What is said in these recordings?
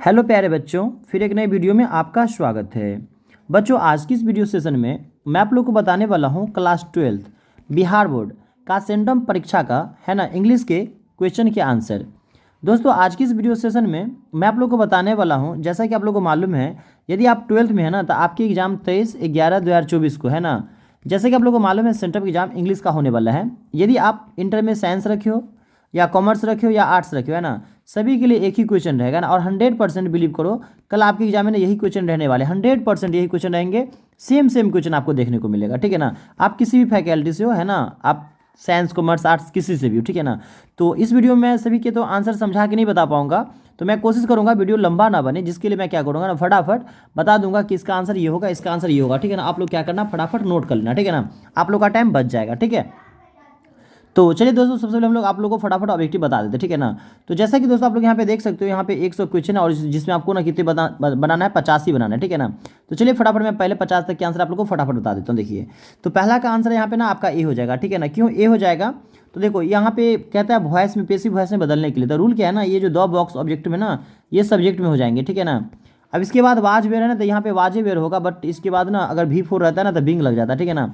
Hello प्यारे बच्चों, फिर एक नई वीडियो में आपका स्वागत है। बच्चों, आज की इस वीडियो सेशन में मैं आप लोग को बताने वाला हूं क्लास 12 बिहार बोर्ड का सेंटम परीक्षा का है ना इंग्लिश के क्वेश्चन के आंसर। दोस्तों, आज की इस वीडियो सेशन में मैं आप लोग को बताने वाला हूं, जैसा कि आप लोग को मालूम है, यदि आप 12th में है ना तो आपकी एग्जाम 23/11/2024 को है ना। जैसे कि आप लोग को मालूम है, सेंटम एग्जाम इंग्लिश का होने वाला है। यदि आप इंटर में साइंस रखे हो या कॉमर्स रखे हो या आर्ट्स रखे हो है ना, सभी के लिए एक ही क्वेश्चन रहेगा ना। और 100% बिलीव करो, कल आपके एग्जाम में यही क्वेश्चन रहने वाले, 100% यही क्वेश्चन रहेंगे। सेम क्वेश्चन आपको देखने को मिलेगा, ठीक है ना। आप किसी भी फैकल्टी से हो है ना, आप साइंस कॉमर्स आर्ट्स किसी से भी हो, ठीक है ना। तो इस वीडियो में मैं सभी के तो आंसर समझा के नहीं बता पाऊंगा, तो मैं कोशिश करूंगा वीडियो लंबा ना बने, जिसके लिए मैं क्या करूंगा ना, फटाफट बता दूंगा कि इसका आंसर ये होगा, इसका आंसर ये होगा, ठीक है ना। आप लोग क्या करना, फटाफट नोट कर लेना, ठीक है ना। आप लोग का टाइम बच जाएगा, ठीक है। तो चलिए दोस्तों, सबसे पहले हम लोग आप लोगों को फटाफट ऑब्जेक्टिव बता देते हैं, ठीक है ना। तो जैसा कि दोस्तों आप लोग यहाँ पे देख सकते हो, यहाँ पे 100 क्वेश्चन है और जिसमें आपको ना कितने बनाना है, 50 ही बनाना है, ठीक है ना। तो चलिए फटाफट मैं पहले 50 तक के आंसर आप लोग को फटाफट बता देता हूँ। देखिए, तो पहला का आंसर यहाँ पे ना आपका ए हो जाएगा, ठीक है ना। क्यों ए हो जाएगा, तो देखो यहाँ पे कहता है वॉइस में, पेसिव वॉइस में बदलने के लिए। तो रूल क्या है ना, ये जो दो बॉक्स ऑब्जेक्ट में ना, ये सब्जेक्ट में हो जाएंगे, ठीक है ना। अब इसके बाद वाज वेयर है ना, तो यहाँ पे वाजे वेयर होगा, बट इसके बाद ना अगर V4 रहता है ना तो बिंग लग जाता है, ठीक है ना।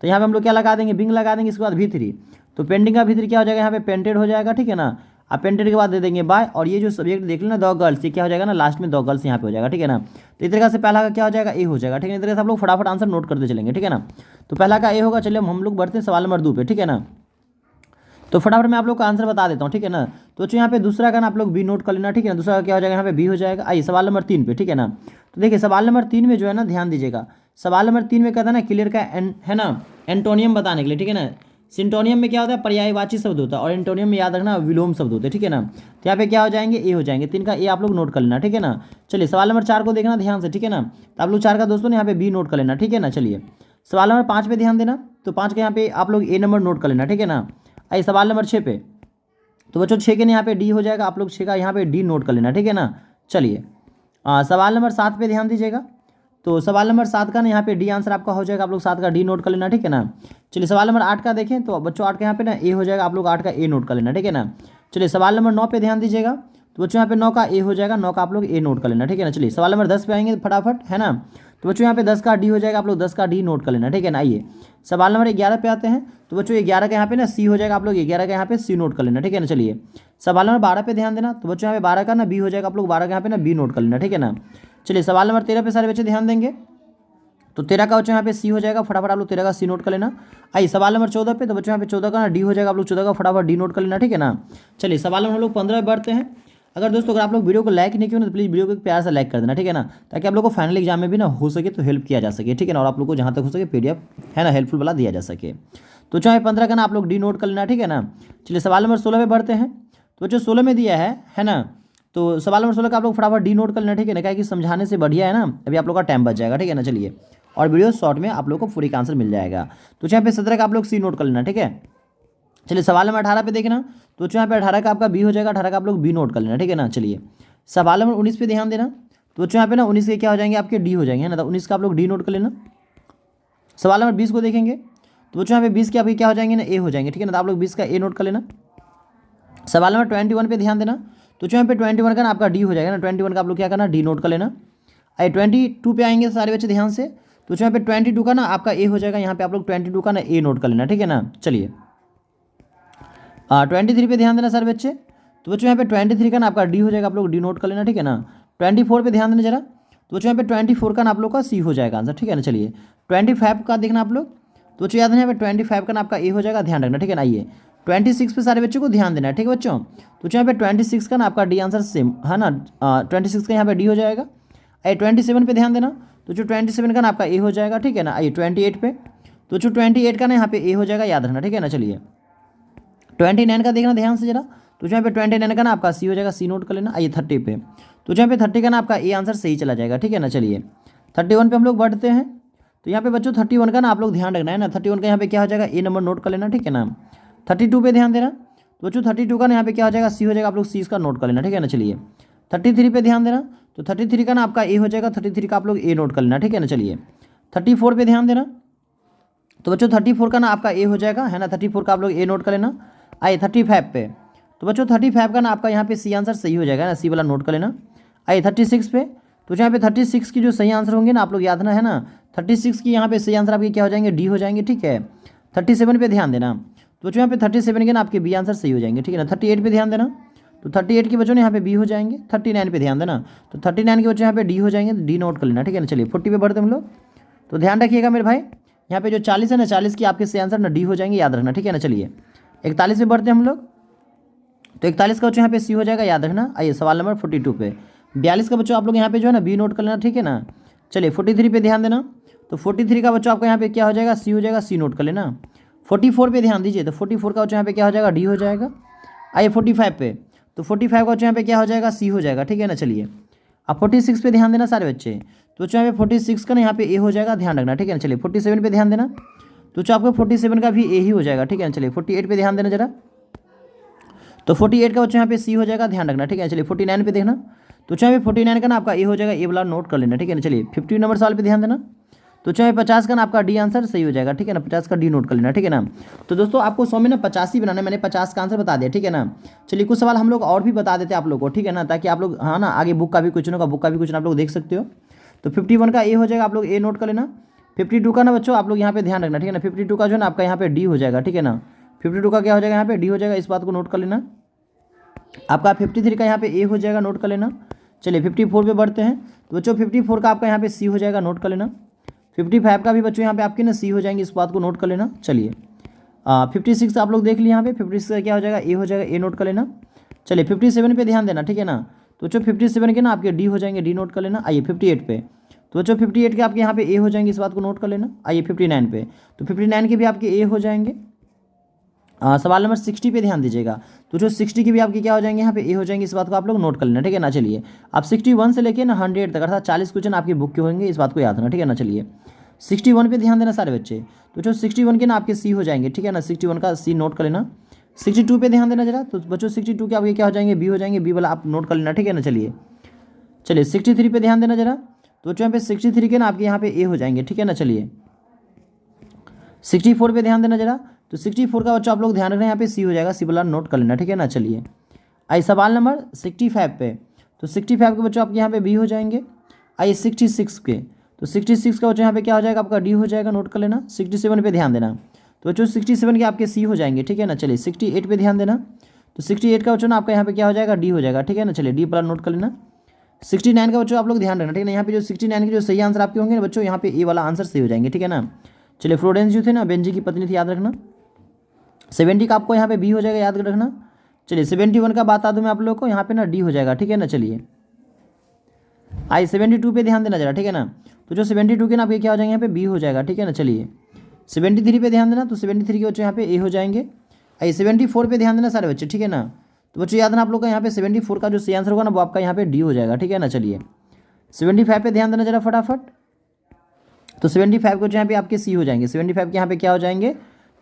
तो यहाँ पे हम लोग क्या लगा देंगे, बिंग लगा देंगे। इसके बाद V3, तो पेंटिंग का V3 क्या हो जाएगा, यहाँ पे पेंटेड हो जाएगा, ठीक है ना। अब पेंटेड के बाद दे देंगे बाय, और ये जो सब्जेक्ट देख लेना दो गर्ल्स, ये क्या हो जाएगा ना, लास्ट में दो गर्ल्स यहाँ पे हो जाएगा, ठीक है ना। तो इस तरीके से पहला का क्या हो जाएगा, ए हो जाएगा, ठीक है। इस तरीके से आप लोग फटाफट आंसर नोट करते चलेंगे, ठीक है ना। तो पहला का ए होगा। चलिए हम लोग बढ़ते हैं सवाल नंबर 2 पे, ठीक है ना। तो फटाफट मैं आप लोग का आंसर बता देता हूँ, ठीक है ना। तो बच्चों यहाँ पे दूसरा का ना आप लोग बी नोट कर लेना, ठीक है ना। दूसरा का क्या हो जाएगा, यहाँ पे बी हो जाएगा। आइए सवाल नंबर 3 पे, ठीक है ना। तो देखिए सवाल नंबर 3 में जो है ना, ध्यान दीजिएगा। सवाल नंबर 3 में कहता है ना, क्लियर का है ना एंटोनियम बताने के लिए, ठीक है ना। सिंटोनियम में क्या होता है, पर्यायवाची शब्द होता है, और एंटोनियम में याद रखना विलोम शब्द होते हैं, ठीक है ना। तो यहाँ पे क्या हो जाएंगे, ए हो जाएंगे। 3 का ए आप लोग नोट कर लेना, ठीक है ना। चलिए सवाल नंबर 4 को देखना ध्यान से, ठीक है ना। तो आप लोग 4 का दोस्तों ने यहाँ पे बी नोट कर लेना, ठीक है ना। चलिए सवाल नंबर 5 पे ध्यान देना। तो 5 के यहाँ पे आप लोग ए नंबर नोट कर लेना, ठीक है ना। आइए सवाल नंबर 6 पे। तो बच्चों 6 के यहाँ पे डी हो जाएगा, आप लोग 6 का यहाँ पे डी नोट कर लेना, ठीक है ना। चलिए सवाल नंबर 7 पे ध्यान दीजिएगा। तो सवाल नंबर 7 का ना यहाँ पे डी आंसर आपका हो जाएगा, आप लोग 7 का डी नोट कर लेना, ठीक है ना। चलिए सवाल नंबर 8 का देखें, तो बच्चों 8 का यहाँ पे ना ए हो जाएगा, आप लोग 8 का ए नोट कर लेना, ठीक है ना। चलिए सवाल नंबर 9 पे ध्यान दीजिएगा। तो बच्चों यहाँ पे 9 का ए हो जाएगा, 9 का आप लोग ए नोट कर लेना, ठीक है ना। चलिए सवाल नंबर 10 पे आएंगे फटाफट, है ना। तो बच्चों यहाँ पे 10 का डी हो जाएगा, आप लोग 10 का डी नोट कर लेना, ठीक है ना। आइए सवाल नंबर 11 पे आते हैं। तो बच्चों 11 का यहाँ पे ना सी हो जाएगा, आप लोग 11 का यहाँ पे सी नोट कर लेना, ठीक है ना। चलिए सवाल नंबर 12 पे ध्यान देना। तो बच्चों यहाँ पे 12 का ना बी हो जाएगा, आप लोग 12 का यहाँ पे ना बी नोट कर लेना, ठीक है ना। चलिए सवाल नंबर 13 पे सारे बच्चे ध्यान देंगे। तो 13 का बच्चों यहाँ पे सी हो जाएगा, फटाफट आप लोग 13 का सी नोट कर लेना। आइए सवाल नंबर 14 पे। तो बच्चों यहाँ पे 14 का ना डी हो जाएगा, आप लोग 14 का फटाफट डी नोट कर लेना, ठीक है ना। चलिए सवाल नंबर हम लोग 15 पे बढ़ते हैं। अगर दोस्तों अगर आप लोग वीडियो को लाइक नहीं किए ना, तो प्लीज़ वीडियो को एक प्यार से लाइक कर देना, ठीक है ना। ताकि आप लोग को फाइनल एग्जाम में भी ना हो सके तो हेल्प किया जा सके, ठीक है ना। और आप लोग को जहाँ तक हो सके PDF है ना हेल्पफुल वाला दिया जा सके। तो चाहे 15 का ना आप लोग डी नोट कर लेना, ठीक है ना। चलिए सवाल नंबर 16 पे बढ़ते हैं। तो जो 16 में दिया है ना। तो सवाल नंबर 16 का आप लोग फटाफट डी नोट कर लेना, ठीक है ना। क्या कि समझाने से बढ़िया है ना, अभी आप लोग का टाइम बच जाएगा, ठीक है ना। चलिए और वीडियो शॉर्ट में आप लोग को पूरी का आंसर मिल जाएगा। तो यहाँ पे 17 का आप लोग सी नोट कर लेना, ठीक है। चलिए सवाल नंबर 18 पे देखना। तो यहाँ पे 18 का आपका बी हो जाएगा, 18 का आप लोग बी नोट कर लेना, ठीक है ना। चलिए सवाल नंबर 19 पे ध्यान देना। तो यहाँ पे ना 19 के क्या हो जाएंगे, आपके डी हो जाएंगे, है ना। तो 19 का आप लोग डी नोट कर लेना। सवाल नंबर 20 को देखेंगे। तो यहाँ पे 20 के आपके क्या हो जाएंगे ना, ए हो जाएंगे, ठीक है ना। तो आप लोग 20 का ए नोट कर लेना। सवाल नंबर 21 पे ध्यान देना। तो यहाँ पे 21 का ना आपका डी हो जाएगा ना, 21 का आप लोग क्या करना, डी नोट कर लेना। आइए 22 पे आएंगे सारे बच्चे ध्यान से। तो यहाँ पे 22 का ना आपका ए हो जाएगा, यहाँ पे आप लोग 22 का ना ए नोट कर लेना, ठीक है ना। चलिए 23 पे ध्यान देना सारे बच्चे। तो बच्चों यहाँ पे 23 का ना आपका डी हो जाएगा, आप लोग डी नोट कर लेना, ठीक है ना। 24 पे ध्यान देना जरा। तो बच्चों यहाँ पे 24 का ना आप लोग का सी हो जाएगा आंसर, ठीक है ना। चलिए 25 का देखना आप लोग। तो बच्चों याद है यहाँ पे 25 का ना आपका ए हो जाएगा, ध्यान रखना, ठीक है ना। आइए 26 पे सारे बच्चों को ध्यान देना है, ठीक है बच्चों। तो यहाँ पे 26 का ना आपका डी आंसर सेम है ना, 26 का यहाँ पे डी हो जाएगा। आइए 27 पे ध्यान देना। तो जो 27 का ना आपका ए हो जाएगा, ठीक है ना। आइए 28 पे। तो जो 28 का ना यहाँ पे ए हो जाएगा, याद रखना, ठीक है ना। चलिए 29 का देखना ध्यान से जरा। तो यहाँ पे 29 का ना आपका सी हो जाएगा, सी नोट कर लेना। आइए 30 पे। तो यहाँ पे 30 का ना आपका ए आंसर सही चला जाएगा, ठीक है ना। चलिए 31 पे हम लोग बढ़ते हैं। तो यहाँ पे बच्चों 31 का ना आप लोग ध्यान रखना है ना, 31 का यहाँ पे क्या हो जाएगा, ए नंबर नोट कर लेना, ठीक है ना। 32 पे ध्यान देना। तो बच्चों 32 का ना यहाँ पे क्या हो जाएगा, सी हो जाएगा, आप लोग सी का नोट कर लेना, ठीक है ना। चलिए 33 पे ध्यान देना। तो 33 का ना आपका ए हो जाएगा, 33 का आप लोग ए नोट कर लेना, ठीक है ना। चलिए 34 पे ध्यान देना। तो बच्चों 34 का ना आपका ए हो जाएगा, है ना। 34 का आप लोग ए नोट कर लेना। आइए 35 पे। तो बच्चों 35 का ना आपका यहाँ पे सी आंसर सही हो जाएगा ना, सी वाला नोट कर लेना। आइए 36 पे, तो यहाँ पे 36 की जो सही आंसर होंगे ना, आप लोग याद ना है ना, 36 की यहाँ पे सही आंसर आपके क्या हो जाएंगे, डी हो जाएंगे, ठीक है। 37 पे ध्यान देना, तो जो यहाँ पे 37 के ना आपके बी आंसर सही हो जाएंगे, ठीक है ना। 38 पे ध्यान देना, तो 38 के बच्चों ने यहाँ पे बी हो जाएंगे। 39 पे ध्यान देना, तो 39 के बच्चों यहाँ पे डी हो जाएंगे, डी नोट कर लेना, ठीक है ना। चलिए 40 पे बढ़ते हम लोग, तो ध्यान रखिएगा मेरे भाई, यहाँ पे जो 40 है ना, 40 की आपके सही आंसर ना डी हो जाएंगे, याद रखना, ठीक है ना। चलिए 41 पे बढ़ते हम लोग, तो 41 का बच्चों यहाँ पे सी हो जाएगा, याद रखना। आइए सवाल नंबर 42 पे, 42 का बच्चों आप लोग यहाँ पे जो है ना बी नोट कर लेना, ठीक है ना। चलिए 43 पे ध्यान देना, तो 43 का बच्चों आपका यहाँ पे क्या हो जाएगा, सी हो जाएगा, सी नोट कर लेना। 44 पे ध्यान दीजिए, तो 44 का बच्चों यहाँ पे क्या हो जाएगा, डी हो जाएगा। आइए 45 पे, तो 45 का बच्चों यहाँ पे क्या हो जाएगा, सी हो जाएगा, ठीक है ना। चलिए अब 46 पे ध्यान देना सारे बच्चे, तो बच्चों यहाँ पे 46 का ना यहाँ पे ए हो जाएगा, ध्यान रखना, ठीक है ना। चलिए 47 पे ध्यान देना, तो बच्चों आपको 47 का भी ए ही हो जाएगा, ठीक है ना। चलिए 48 पे ध्यान देना जरा, तो 48 का बच्चों यहाँ पे सी हो जाएगा, ध्यान रखना, ठीक है। चलिए 49 पे देखना, तो चाहे 49 का ना आपका ए हो जाएगा, ए वाला नोट कर लेना, ठीक है ना। चलिए 50 नंबर सवाल पे ध्यान देना, तो चाहे 50 का ना आपका डी आंसर सही हो जाएगा, ठीक है ना। 50 का डी नोट कर लेना, ठीक है ना। तो दोस्तों आपको 100 में ना 85 बनाना है, मैंने 50 का आंसर बता दिया, ठीक है ना। चलिए कुछ सवाल हम लोग और भी बता देते हैं आप लोग को, ठीक है ना, ताकि आप लोग हाँ ना आगे बुक का भी क्वेश्चन होगा, बुक का भी क्वेश्चन आप लोग देख सकते हो। तो 51 का ए हो जाएगा, आप लोग ए नोट कर लेना। 52 का ना बच्चों आप लोग यहाँ पे ध्यान रखना, ठीक है ना। 52 का जो है ना आपका यहाँ पे डी हो जाएगा, ठीक है ना। 52 का क्या हो जाएगा, यहाँ पे डी हो जाएगा, इस बात को नोट कर लेना। आपका 53 का यहाँ पे ए हो जाएगा, नोट कर लेना। चलिए 54 पे बढ़ते हैं, तो बच्चों 54 का आपका यहाँ पे सी हो जाएगा, नोट कर लेना। 55 का भी बच्चों यहाँ पे आपके ना सी हो जाएंगे, इस बात को नोट कर लेना। चलिए 56 आप लोग देख लिए, यहाँ पे 56 का क्या हो जाएगा, ए हो जाएगा, ए नोट कर लेना। चलिए 57 पे ध्यान देना, ठीक है ना। तो बच्चों 57 के ना आपके डी हो जाएंगे, डी नोट कर लेना। आइए 58 पे, तो बच्चों 58 के आपके यहाँ पे ए हो जाएंगे, इस बात को नोट कर लेना। आइए 59 पे, तो 59 के भी आपके ए हो जाएंगे। सवाल नंबर 60 पे ध्यान दीजिएगा, तो जो 60 की भी आपकी क्या हो जाएंगे, यहाँ पे ए हो जाएंगे, इस बात को आप लोग नोट कर लेना, ठीक है ना। चलिए आप 61 से लेके ना 100 तक अर्थात 40 क्वेश्चन आपकी बुक के होंगे, इस बात को याद रखना, ठीक है ना। चलिए 61 पे ध्यान देना सारे बच्चे, तो जो 61 के ना आपके सी हो जाएंगे, ठीक है ना। 61 का सी नोट कर लेना। 62 पे ध्यान देना जरा, तो बच्चों 62 के आपके क्या हो जाएंगे, बी हो जाएंगे, बी वाला आप नोट कर लेना, ठीक है ना। चलिए 63 पे ध्यान देना जरा, तो बच्चों यहाँ पे 63 के ना आपके यहाँ पे ए हो जाएंगे, ठीक है ना। चलिए 64 पे ध्यान देना जरा, तो 64 का बच्चों आप लोग ध्यान रखना, यहाँ पे सी हो जाएगा, सी वाला नोट कर लेना, ठीक है ना। चलिए आइए सवाल नंबर 65 पे, तो 65 के बच्चों आपके यहाँ पे बी हो जाएंगे। आइए 66 के, तो 66 का बच्चों यहाँ पे क्या हो जाएगा, आपका डी हो जाएगा, नोट कर लेना। 67 पे ध्यान देना, तो बच्चों 67 के आपके सी हो जाएंगे, ठीक है ना। चलिए 68 पे ध्यान देना, तो 68 का बच्चों ना आपका यहाँ पे क्या हो जाएगा, डी हो जाएगा, ठीक है ना। चलिए डी वाला नोट कर लेना। 69 का बच्चों आप लोग ध्यान रखना, ठीक है ना। यहाँ पे जो 69 के जो सही आंसर आपके होंगे ना बच्चों, यहाँ पे ए वाला आंसर सही हो जाएंगे, ठीक है ना। चलिए फ्लोरेंस जो थे ना बेंजी की पत्नी थी, याद रखना। 70 का आपको यहाँ पे बी हो जाएगा, याद रखना। चलिए 71 का बता दूं मैं आप लोग को, यहाँ पे ना डी हो जाएगा, ठीक है ना। चलिए आइए 72 पे ध्यान देना जरा, ठीक है ना। तो जो 72 के ना आपके क्या हो जाएंगे, यहाँ पे बी हो जाएगा, ठीक है ना। चलिए 73 पे ध्यान देना, तो 73 के बच्चे यहाँ पे ए हो जाएंगे। आइए 74 पे ध्यान देना सारे बच्चे, ठीक है ना। तो बच्चे याद ना आप लोग का यहाँ पे 74 का जो सही आंसर होगा ना वो आपका यहाँ पे डी हो जाएगा, ठीक है ना। चलिए 75 पे ध्यान देना जरा फटाफट, तो 75 को जो यहाँ पे आपके सी हो जाएंगे। 75 के यहाँ पे क्या हो जाएंगे,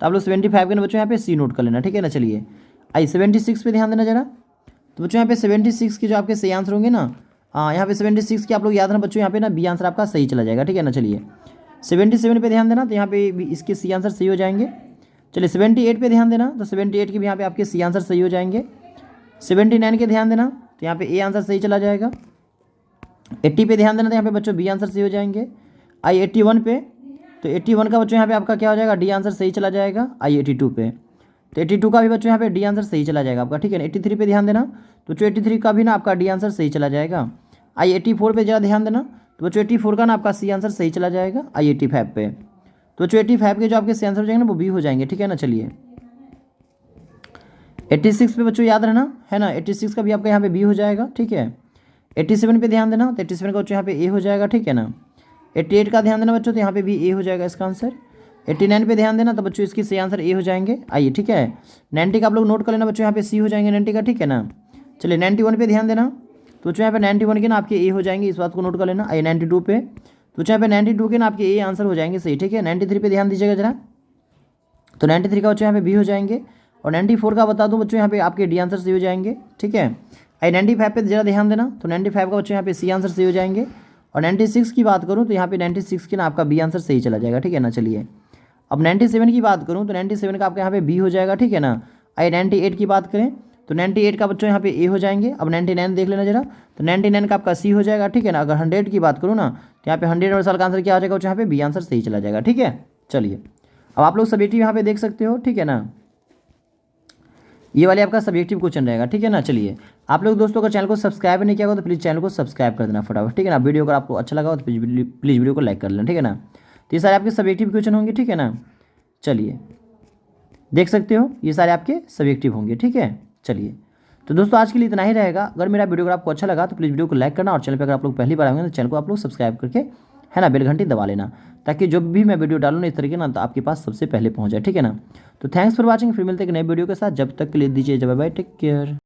तो आप लोग 75 के ना बच्चों यहाँ पे सी नोट कर लेना, ठीक है ना। चलिए आइए 76 पे ध्यान देना जरा, तो बच्चों यहाँ पे 76 के जो आपके सही आंसर होंगे ना, यहाँ पे 76 के आप लोग याद रखना बच्चों, यहाँ पे ना बी आंसर आपका सही चला जाएगा, ठीक है ना। चलिए 77 पे ध्यान देना, तो यहाँ पे भी इसके सी आंसर सही हो जाएंगे। चलिए 78 पे ध्यान देना, तो 78 के भी यहाँ पे आपके सी आंसर सही हो जाएंगे। 79 के ध्यान देना, तो यहाँ पे ए आंसर सही चला जाएगा। 80 पे ध्यान देना, तो यहाँ पे बच्चों बी आंसर सही हो जाएंगे। आइए 81 पे, तो 81 का बच्चों यहाँ पे आपका क्या हो जाएगा, डी आंसर सही चला जाएगा। आइए 82 पे, तो 82 का भी बच्चों यहाँ पे डी आंसर सही चला जाएगा आपका, ठीक है ना। 83 पे ध्यान देना, तो जो 83 का भी ना आपका डी आंसर सही चला जाएगा। आइए 84 पे जरा ध्यान देना, तो बच्चों 84 का ना आपका सी आंसर सही चला जाएगा। आइए 85 पे, तो जो 85 के जो आपके सी आंसर हो जाएंगे ना वो बी हो जाएंगे, ठीक है ना। चलिए 86 पे बच्चों याद रहना है ना, 86 का भी आपका यहाँ पे बी हो जाएगा, ठीक है। 87 पे ध्यान देना, तो 87 का बच्चों यहाँ पे ए हो जाएगा, ठीक है ना। 88 का ध्यान देना बच्चों, तो यहाँ पे भी ए हो जाएगा इसका आंसर। 89 पे ध्यान देना, तो बच्चों इसकी सही आंसर ए हो जाएंगे। आइए ठीक है 90 का आप लोग नोट कर लेना बच्चों, यहाँ पे सी हो जाएंगे 90 का, ठीक है ना। चलिए 91 पे ध्यान देना, तो बच्चों यहाँ पे 91 के ना आपके ए हो जाएंगे, इस बात को नोट कर लेना। आइए 92 पे, तो बच्चों यहाँ पे 92 के ना आपके ए आंसर हो जाएंगे सही, ठीक है। 93 पे ध्यान दीजिएगा जरा, तो 93 का बच्चों यहाँ पे बी हो जाएंगे। और 94 का बता दूँ बच्चों, यहाँ पे आपके डी आंसर सही हो जाएंगे, ठीक है। आइए 95 पे जरा ध्यान देना, तो 95 का बच्चों यहाँ पे सी आंसर सही हो जाएंगे। और 96 की बात करूँ तो यहाँ पे 96 की ना आपका बी आंसर सही चला जाएगा, ठीक है ना। चलिए अब 97 की बात करूँ तो 97 का आपका यहाँ पे बी हो जाएगा, ठीक है ना। आइए 98 की बात करें तो 98 का बच्चों यहाँ पे ए हो जाएंगे। अब 99 देख लेना जरा, तो 99 का आपका सी हो जाएगा, ठीक है ना। अगर 100 की बात करूँ ना, तो यहाँ पे 100 और साल का आंसर क्या हो जाएगा बच्चों, यहाँ पे बी आंसर सही चला जाएगा, ठीक है। चलिए अब आप लोग सब्जेक्टिव यहाँ पे देख सकते हो, ठीक है ना। ये वाले आपका सब्जेक्टिव क्वेश्चन रहेगा, ठीक है ना। चलिए आप लोग दोस्तों अगर चैनल को सब्सक्राइब नहीं किया होगा तो प्लीज़ चैनल को सब्सक्राइब कर देना फटाफट, ठीक है ना। वीडियो अगर आपको अच्छा लगा हो तो प्लीज़ वीडियो को लाइक कर लेना, ठीक है ना। तो ये सारे आपके सब्जेक्टिव क्वेश्चन होंगे, ठीक है ना। चलिए देख सकते हो ये सारे आपके सब्जेक्टिव होंगे, ठीक है। चलिए तो दोस्तों आज के लिए इतना ही रहेगा। अगर मेरा वीडियो अगर आपको अच्छा लगा तो प्लीज़ वीडियो को लाइक करना, और चैनल पर अगर आप लोग पहली बार आएंगे तो चैनल को आप लोग सब्सक्राइब करके, है ना, बेल घंटी दबा लेना, ताकि जब भी मैं वीडियो डालूँ ना इस तरीके ना, तो आपके पास सबसे पहले पहुँच जाए, ठीक है ना। तो थैंक्स फॉर वॉचिंग, फिर मिलते हैं एक नए वीडियो के साथ। जब तक के लिए दीजिए जय, बाय बाय, टेक केयर।